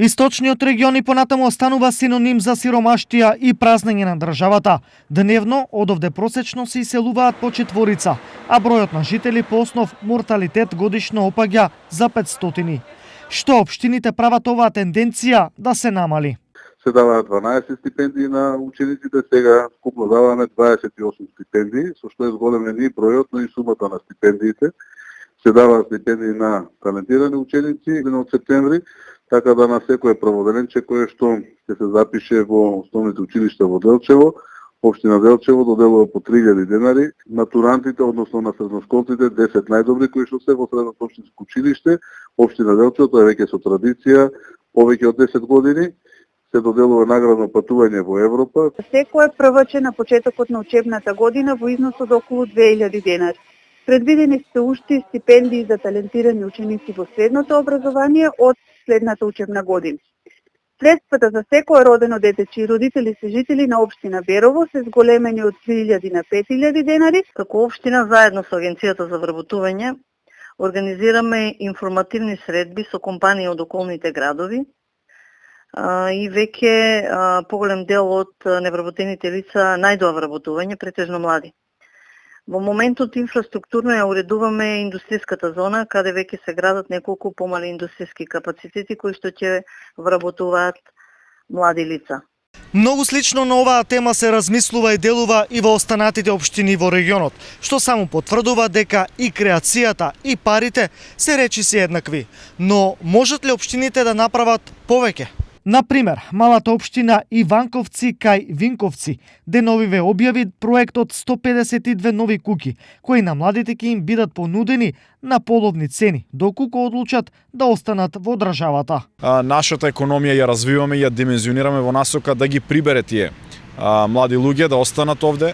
Источниот регион и понатаму останува синоним за сиромаштија и празнење на државата. Дневно одовде просечно се иселуваат по четворица, а бројот на жители по основ морталитет годишно опаѓа за 500. Што општините прават оваа тенденција да се намали? Се даваат 12 стипендии на учениците, сега скупно даваме 28 стипендии, со што е зголемен и бројот, но и сумата на стипендиите. Се даваат стипендии на талентирани ученици од септември, така да на секое прводеленче кое што ќе се запише во основните училишта во Делчево, општина Делчево доделува по 3000 денари, матурантите, односно на средношколците, 10 најдобри кои што се во средното општинско училиште, општина Делчево, тоа е веќе со традиција, повеќе од 10 години, се доделува наградно патување во Европа. Секој прваче на почетокот на учебната година во износ од околу 2000 денари. Предвидени се уште стипендии за талентирани ученици во средното образование од следната учебна година. Средствата за секое родено дете чии родители се жители на општина Берово се зголемени од 3000 на 5000 денари. Како општина заедно со Агенцијата за вработување организираме информативни средби со компании од околните градови и веќе поголем дел од невработените лица најдоа вработување, претежно млади. Во моментот инфраструктурно ја уредуваме индустријската зона, каде веќе се градат неколку помали индустријски капацитети кои што ќе вработуваат млади лица. Многу слично на оваа тема се размислува и делува и во останатите општини во регионот, што само потврдува дека и креацијата и парите се речиси еднакви. Но можат ли општините да направат повеќе? Например, малата општина Иванковци кај Винковци деновиве објави проект од 152 нови куќи, кои на младите ќе им бидат понудени на половни цени, доколку одлучат да останат во државата. Нашата економија ја развиваме и ја димензионираме во насока да ги прибере тие млади луѓе да останат овде,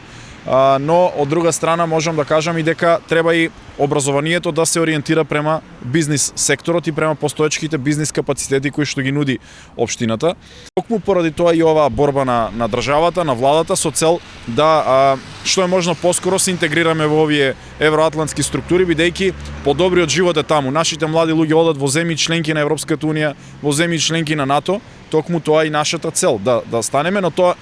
но од друга страна можам да кажам и дека треба и образованието да се ориентира према бизнис секторот и према постоечките бизнис капацитети кои што ги нуди општината. Токму поради тоа и оваа борба на државата, на владата со цел да што е можно поскоро се интегрираме во овие евроатлантски структури, бидејќи подобриот живот е таму. Нашите млади луѓе одат во земји членки на Европската унија, во земји членки на НАТО, токму тоа е и нашата цел да станеме, но тоа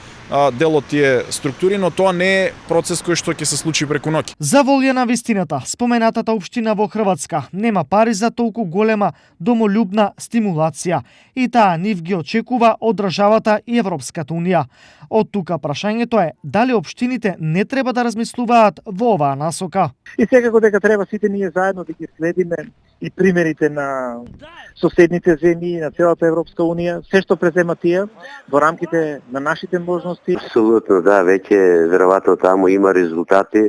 дел од тие структури, но тоа не е процес кој што ќе се случи преку ноќ. За волја на вистината, споменатата општина во Хрватска нема пари за толку голема домолюбна стимулација и таа нив ги очекува од државата и Европската унија. Од тука прашањето е дали општините не треба да размислуваат во оваа насока. И секако дека треба сите ние заедно да ги следиме и примерите на соседните земји, на целата Европска унија, се што презема тие во рамките на нашите можности. Апсолутно, да, веќе веројатно таму има резултати.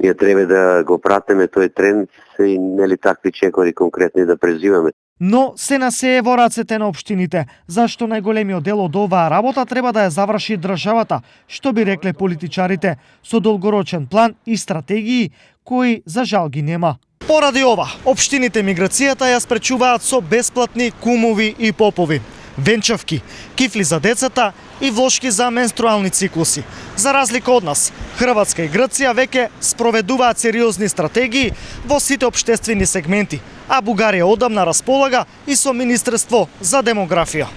Ние треба да го пратиме тој тренд и нели такви чекори конкретни да презиваме. Но се насее во рацете на општините, зашто најголемиот дел од оваа работа треба да ја заврши државата, што би рекле политичарите, со долгорочен план и стратегии кои за жал ги нема. Поради ова, општините миграцијата ја спречуваат со бесплатни кумови и попови, венчавки, кифли за децата и влошки за менструални циклуси. За разлика од нас, Хрватска и Грција веќе спроведуваат сериозни стратегии во сите општествени сегменти, а Бугарија одамна располага и со Министерство за демографија.